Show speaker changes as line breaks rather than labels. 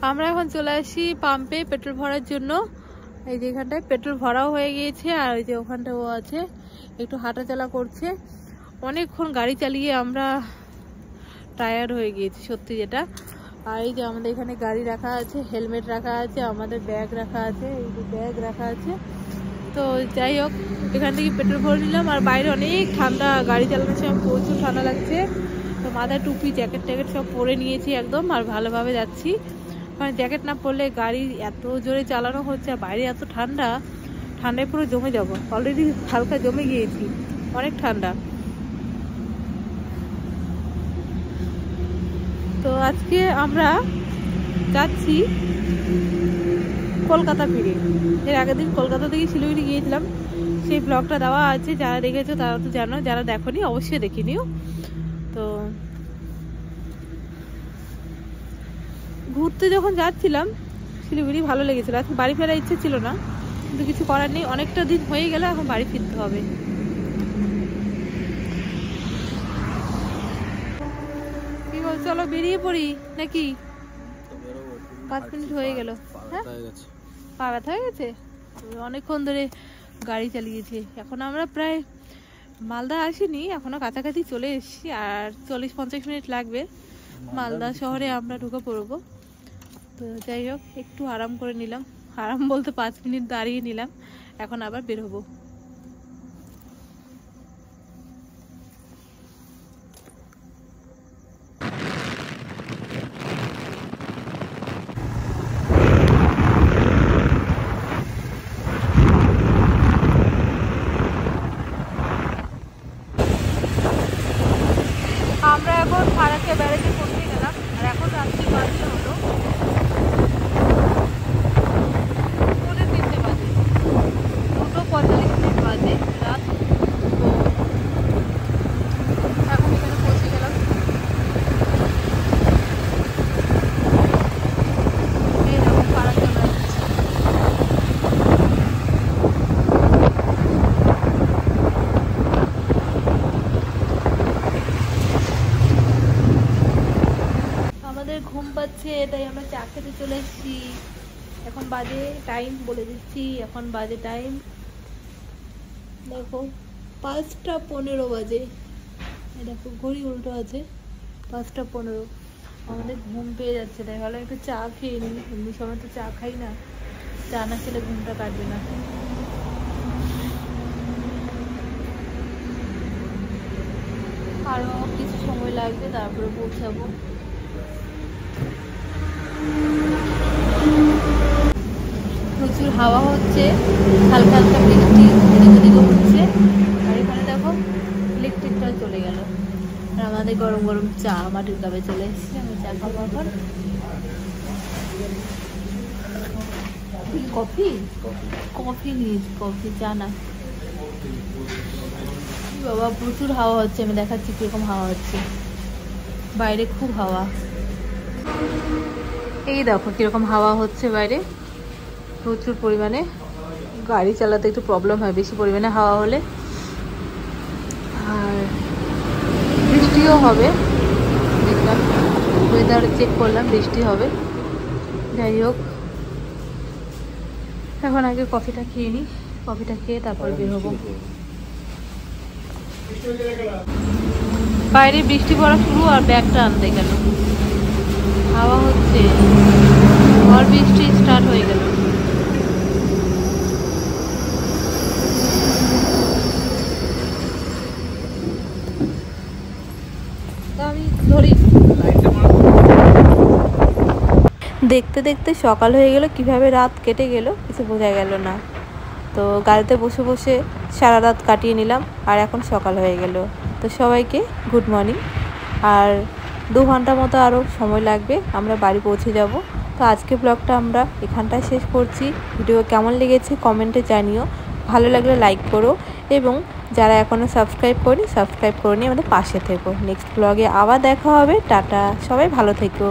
আমরা এখন চলে আসি পাম্পে পেট্রোল ভরার জন্য। এই যে এখানটায় পেট্রোল ভরাও হয়ে গিয়েছে, আর ওই যে ওখানটা ও আছে একটু হাঁটাচলা করছে। অনেকক্ষণ গাড়ি চালিয়ে আমরা টায়ার্ড হয়ে গিয়েছি সত্যি যেটা। আর এই যে আমাদের এখানে গাড়ি রাখা আছে, হেলমেট রাখা আছে, আমাদের ব্যাগ রাখা আছে, এই যে ব্যাগ রাখা আছে। তো যাই হোক, এখান থেকে পেট্রোল ভরে নিলাম। আর বাইরে অনেক ঠান্ডা, গাড়ি চালানোর সময় প্রচুর ঠান্ডা লাগছে। তো মাথায় টুপি জ্যাকেট ট্যাকেট সব পরে নিয়েছি একদম, আর ভালোভাবে যাচ্ছি। কারণ জ্যাকেট না পরলে গাড়ি এত জোরে চালানো হচ্ছে, আর বাইরে এত ঠান্ডা, ঠান্ডায় পুরো জমে যাবো। অলরেডি হালকা জমে গিয়েছি, অনেক ঠান্ডা। তো আজকে আমরা যাচ্ছি কলকাতা ফিরে। এর আগের দিন কলকাতা থেকে শিলিগুড়ি গিয়েছিলাম, সেই ব্লগটা দেওয়া আছে, যারা দেখেছো তারা তো জানো, যারা দেখোনি অবশ্যই দেখে নিও। তো ঘুরতে যখন যাচ্ছিলাম শিলিগুড়ি ভালো লেগেছিল। আজকে বাড়ি ফেরার ইচ্ছে ছিল না, কিন্তু কিছু করার নেই, অনেকটা দিন হয়ে গেলে এখন বাড়ি ফিরতে হবে। কি বল, চলো বেরিয়ে পড়ি নাকি? 5 মিনিট হয়ে গেল। হ্যাঁ, পা ব্যথা হয়ে গেছে, অনেকক্ষণ ধরে গাড়ি চালিয়েছি। এখন আমরা প্রায় মালদা আসিনি, এখনো কাছাকাছি চলে এসেছি, আর 40-50 মিনিট লাগবে মালদা শহরে আমরা ঢুকে পড়বো। তো যাই হোক, একটু আরাম করে নিলাম, আরাম বলতে 5 মিনিট দাঁড়িয়ে নিলাম, এখন আবার বের হবো। আমরা এখন ফারাক্কা ব্যারেজে পৌঁছে গেলাম, আর এখন রাত্রি বাজে হলো 3:45 বাজে, 2:45 বাজে রাত। তো এখন এখানে পৌঁছে গেলাম। এই দেখো ফারাক্কা ব্যারেজ। আমাদের ঘুম পাচ্ছে, তাই আমরা চা খেতে চলে এসেছি। এখন বাজে, টাইম বলে দিচ্ছি, এখন বাজে টাইম দেখো 5:15 বাজে। দেখো ঘড়ি উল্টো আছে, 5:15। আমাদের ঘুম পেয়ে যাচ্ছে, তাই ভালো একটু চা খেয়ে নিই। এমনি সময় তো চা খাই না, চা না খেলে ঘুমটা কাটবে না। আরো কিছু সময় লাগবে, তারপরে পৌঁছাবো। প্রচুর হাওয়া হচ্ছে, হালকা হালকা বৃষ্টি এদিকে ওদিকে হচ্ছে। আর এখানে দেখো ইলেকট্রিকটা চলে গেল, আর আমাদের গরম গরম চা মাটির কাপে চলে এসেছে। আমি চা খাবো এখন। কফি কফি নিয়েছি, কফি, চা না। বাবা প্রচুর হাওয়া হচ্ছে, আমি দেখাচ্ছি কিরকম হাওয়া হচ্ছে, বাইরে খুব হাওয়া। এই দেখো কিরকম হাওয়া হচ্ছে বাইরে, প্রচুর পরিমাণে। গাড়ি চালাতে একটু প্রবলেম হয় বেশি পরিমাণে হাওয়া হলে। আর বৃষ্টিও হবে, দেখলাম ওয়েদার চেক করলাম, বৃষ্টি হবে। যাই হোক, এখন আগে কফিটা খেয়ে নিই, কফিটা খেয়ে তারপর বের হবো। বাইরে বৃষ্টি পড়া শুরু, আর ব্যাগটা আনতে গেল, হাওয়া হচ্ছে, আর বৃষ্টি স্টার্ট হয়ে গেল। দেখতে দেখতে সকাল হয়ে গেল, কিভাবে রাত কেটে গেল কিছু বোঝা গেল না। তো গাড়িতে বসে বসে সারা রাত কাটিয়ে নিলাম, আর এখন সকাল হয়ে গেল। তো সবাইকে গুড মর্নিং। আর 2 ঘন্টা মতো আরও সময় লাগবে, আমরা বাড়ি পৌঁছে যাব। তো আজকে ব্লগটা আমরা এখানটায় শেষ করছি। ভিডিও কেমন লেগেছে কমেন্টে জানিও, ভালো লাগলে লাইক করো, এবং যারা এখনও সাবস্ক্রাইব করি সাবস্ক্রাইব করে নিয়ে আমাদের পাশে থেকো। নেক্সট ব্লগে আবার দেখা হবে। টাটা, সবাই ভালো থেকো।